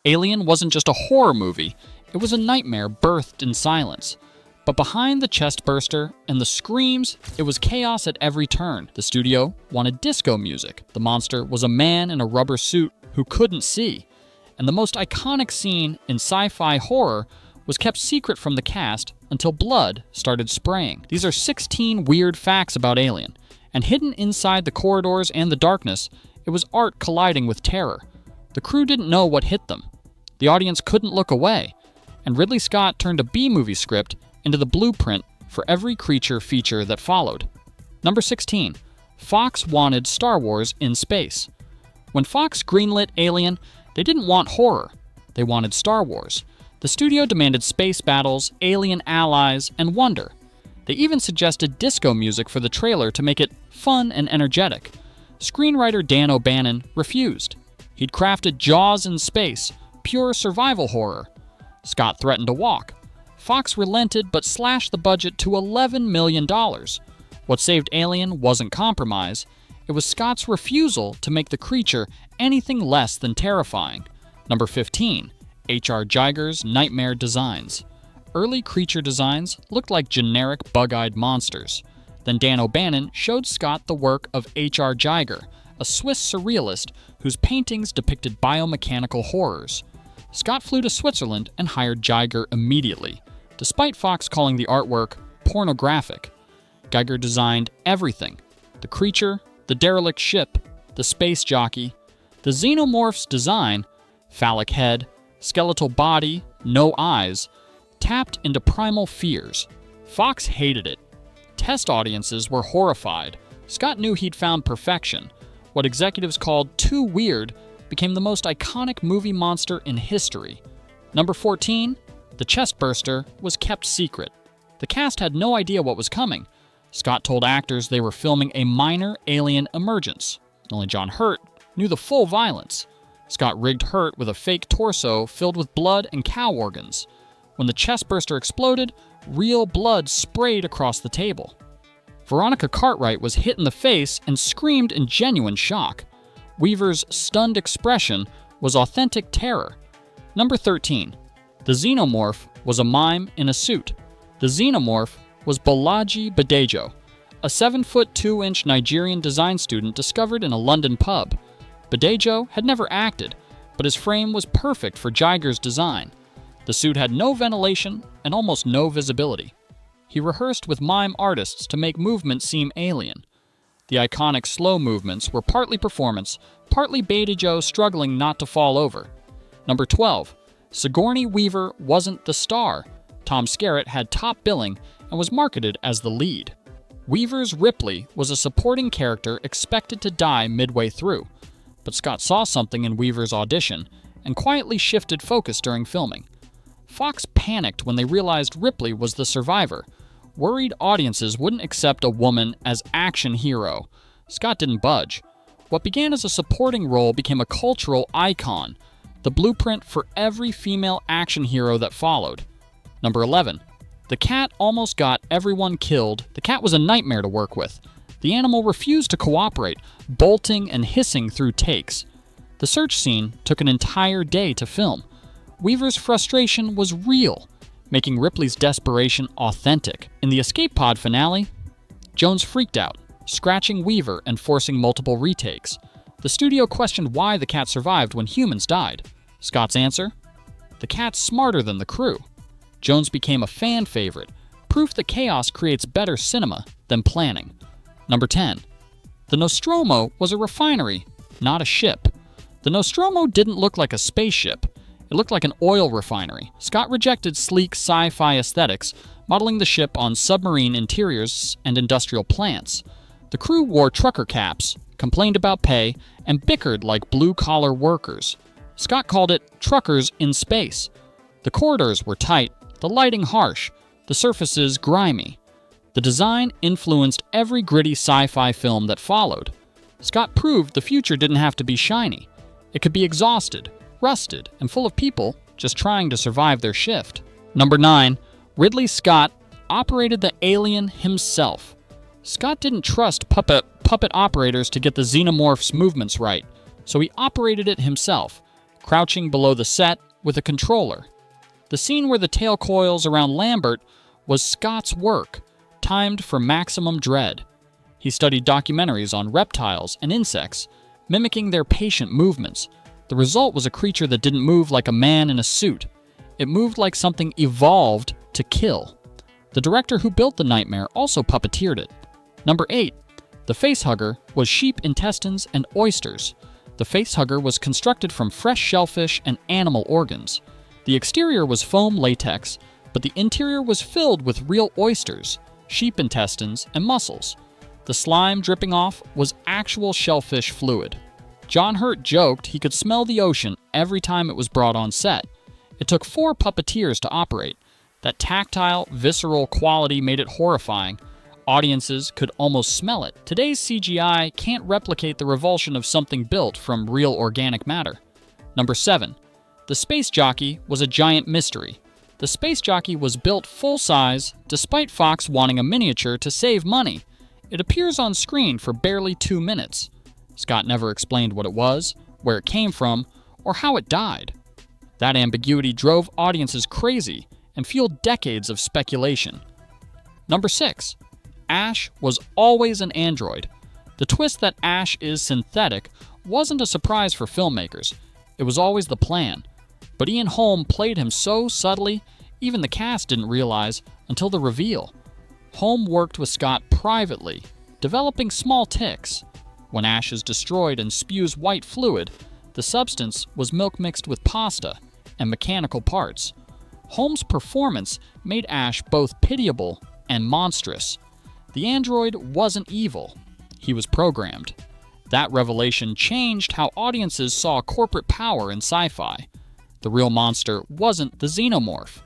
Alien wasn't just a horror movie, it was a nightmare birthed in silence. But behind the chestburster and the screams, it was chaos at every turn. The studio wanted disco music. The monster was a man in a rubber suit who couldn't see. And the most iconic scene in sci-fi horror was kept secret from the cast until blood started spraying. These are 16 weird facts about Alien, and hidden inside the corridors and the darkness, it was art colliding with terror. The crew didn't know what hit them. The audience couldn't look away, and Ridley Scott turned a B-movie script into the blueprint for every creature feature that followed. Number 16. Fox wanted Star Wars in space. When Fox greenlit Alien, they didn't want horror. They wanted Star Wars. The studio demanded space battles, alien allies, and wonder. They even suggested disco music for the trailer to make it fun and energetic. Screenwriter Dan O'Bannon refused. He'd crafted Jaws in space, pure survival horror. Scott threatened to walk. Fox relented but slashed the budget to $11 million. What saved Alien wasn't compromise. It was Scott's refusal to make the creature anything less than terrifying. Number 15. H.R. Giger's nightmare designs. Early creature designs looked like generic bug-eyed monsters. Then Dan O'Bannon showed Scott the work of H.R. Giger, a Swiss surrealist whose paintings depicted biomechanical horrors. Scott flew to Switzerland and hired Giger immediately, despite Fox calling the artwork pornographic. Giger designed everything: the creature, the derelict ship, the space jockey. The Xenomorph's design, phallic head, skeletal body, no eyes, tapped into primal fears. Fox hated it. Test audiences were horrified. Scott knew he'd found perfection. What executives called too weird became the most iconic movie monster in history. Number 14. The chestburster was kept secret. The cast had no idea what was coming. Scott told actors they were filming a minor alien emergence. Only John Hurt knew the full violence. Scott rigged Hurt with a fake torso filled with blood and cow organs. When the chestburster exploded, real blood sprayed across the table. Veronica Cartwright was hit in the face and screamed in genuine shock. Weaver's stunned expression was authentic terror. Number 13. The Xenomorph was a mime in a suit. The Xenomorph was Bolaji Badejo, a 7'2" Nigerian design student discovered in a London pub. Badejo had never acted, but his frame was perfect for Giger's design. The suit had no ventilation and almost no visibility. He rehearsed with mime artists to make movement seem alien. The iconic slow movements were partly performance, partly Badejo struggling not to fall over. Number 12. Sigourney Weaver wasn't the star. Tom Skerritt had top billing and was marketed as the lead. Weaver's Ripley was a supporting character expected to die midway through, but Scott saw something in Weaver's audition and quietly shifted focus during filming. Fox panicked when they realized Ripley was the survivor. Worried audiences wouldn't accept a woman as action hero. Scott didn't budge. What began as a supporting role became a cultural icon, the blueprint for every female action hero that followed. Number 11. The cat almost got everyone killed. The cat was a nightmare to work with. The animal refused to cooperate, bolting and hissing through takes. The search scene took an entire day to film. Weaver's frustration was real, making Ripley's desperation authentic. In the escape pod finale, Jones freaked out, scratching Weaver and forcing multiple retakes. The studio questioned why the cat survived when humans died. Scott's answer? The cat's smarter than the crew. Jones became a fan favorite, proof that chaos creates better cinema than planning. Number 10. The Nostromo was a refinery, not a ship. The Nostromo didn't look like a spaceship. It looked like an oil refinery. Scott rejected sleek sci-fi aesthetics, modeling the ship on submarine interiors and industrial plants. The crew wore trucker caps, complained about pay, and bickered like blue-collar workers. Scott called it truckers in space. The corridors were tight, the lighting harsh, the surfaces grimy. The design influenced every gritty sci-fi film that followed. Scott proved the future didn't have to be shiny. It could be exhausted, rusted, and full of people just trying to survive their shift. Number 9. Ridley Scott operated the alien himself. Scott didn't trust puppet operators to get the Xenomorph's movements right, so he operated it himself. crouching below the set with a controller. The scene where the tail coils around Lambert was Scott's work, timed for maximum dread. He studied documentaries on reptiles and insects, mimicking their patient movements. The result was a creature that didn't move like a man in a suit. It moved like something evolved to kill. The director who built the nightmare also puppeteered it. Number 8. The facehugger was sheep intestines and oysters. The facehugger was constructed from fresh shellfish and animal organs. The exterior was foam latex, but the interior was filled with real oysters, sheep intestines, and mussels. The slime dripping off was actual shellfish fluid. John Hurt joked he could smell the ocean every time it was brought on set. It took 4 puppeteers to operate. That tactile, visceral quality made it horrifying. Audiences could almost smell it. Today's CGI can't replicate the revulsion of something built from real organic matter. Number 7. The space jockey was a giant mystery. The space jockey was built full-size, despite Fox wanting a miniature to save money. It appears on screen for barely 2 minutes. Scott never explained what it was, where it came from, or how it died. That ambiguity drove audiences crazy and fueled decades of speculation. Number 6. Ash was always an android. The twist that Ash is synthetic wasn't a surprise for filmmakers. It was always the plan. But Ian Holm played him so subtly, even the cast didn't realize until the reveal. Holm worked with Scott privately, developing small tics. When Ash is destroyed and spews white fluid, the substance was milk mixed with pasta and mechanical parts. Holm's performance made Ash both pitiable and monstrous. The android wasn't evil. He was programmed. That revelation changed how audiences saw corporate power in sci-fi. The real monster wasn't the Xenomorph.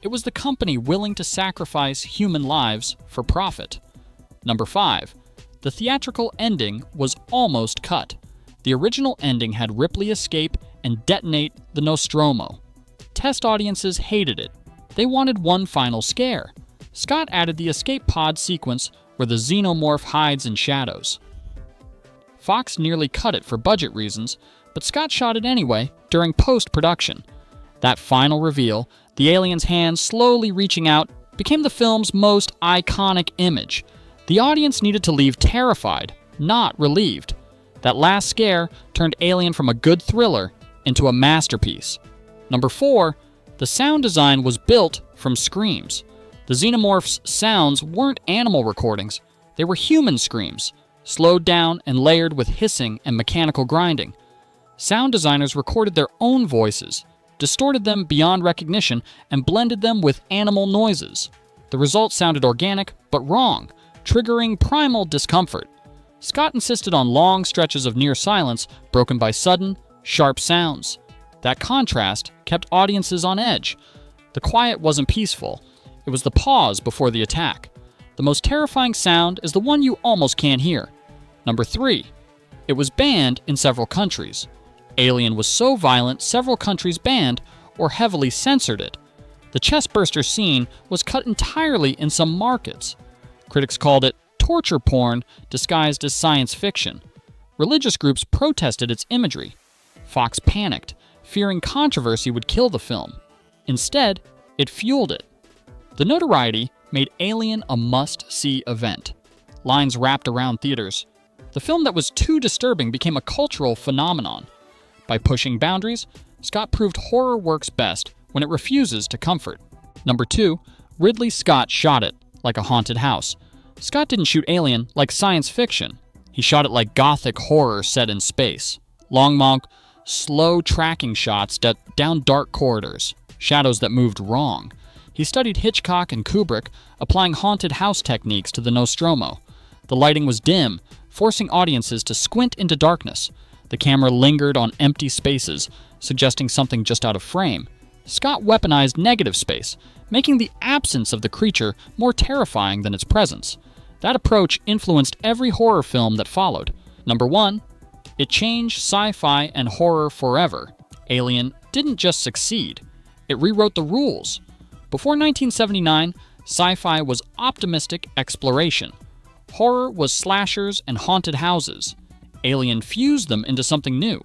It was the company willing to sacrifice human lives for profit. Number 5. The theatrical ending was almost cut. The original ending had Ripley escape and detonate the Nostromo. Test audiences hated it. They wanted one final scare. Scott added the escape pod sequence where the Xenomorph hides in shadows. Fox nearly cut it for budget reasons, but Scott shot it anyway during post-production. That final reveal, the alien's hand slowly reaching out, became the film's most iconic image. The audience needed to leave terrified, not relieved. That last scare turned Alien from a good thriller into a masterpiece. Number 4, the sound design was built from screams. The Xenomorph's sounds weren't animal recordings, they were human screams, slowed down and layered with hissing and mechanical grinding. Sound designers recorded their own voices, distorted them beyond recognition, and blended them with animal noises. The result sounded organic, but wrong, triggering primal discomfort. Scott insisted on long stretches of near silence broken by sudden, sharp sounds. That contrast kept audiences on edge. The quiet wasn't peaceful. It was the pause before the attack. The most terrifying sound is the one you almost can't hear. Number 3. It was banned in several countries. Alien was so violent, several countries banned or heavily censored it. The chestburster scene was cut entirely in some markets. Critics called it torture porn disguised as science fiction. Religious groups protested its imagery. Fox panicked, fearing controversy would kill the film. Instead, it fueled it. The notoriety made Alien a must-see event. Lines wrapped around theaters. The film that was too disturbing became a cultural phenomenon. By pushing boundaries, Scott proved horror works best when it refuses to comfort. Number 2, Ridley Scott shot it like a haunted house. Scott didn't shoot Alien like science fiction. He shot it like gothic horror set in space. Long, slow tracking shots down dark corridors, shadows that moved wrong. He studied Hitchcock and Kubrick, applying haunted house techniques to the Nostromo. The lighting was dim, forcing audiences to squint into darkness. The camera lingered on empty spaces, suggesting something just out of frame. Scott weaponized negative space, making the absence of the creature more terrifying than its presence. That approach influenced every horror film that followed. Number 1, it changed sci-fi and horror forever. Alien didn't just succeed, it rewrote the rules. Before 1979, sci-fi was optimistic exploration. Horror was slashers and haunted houses. Alien fused them into something new.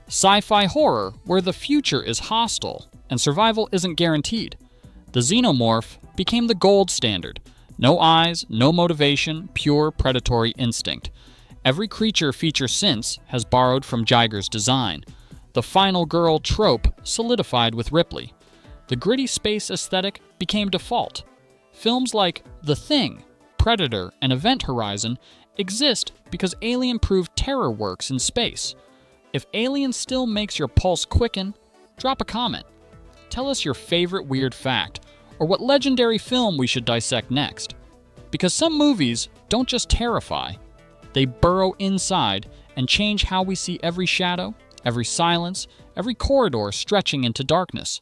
Sci-fi horror, where the future is hostile and survival isn't guaranteed. The Xenomorph became the gold standard. No eyes, no motivation, pure predatory instinct. Every creature feature since has borrowed from Giger's design. The final girl trope solidified with Ripley. The gritty space aesthetic became default. Films like The Thing, Predator, and Event Horizon exist because alien-proof terror works in space. If Alien still makes your pulse quicken, drop a comment. Tell us your favorite weird fact, or what legendary film we should dissect next. Because some movies don't just terrify, they burrow inside and change how we see every shadow, every silence, every corridor stretching into darkness.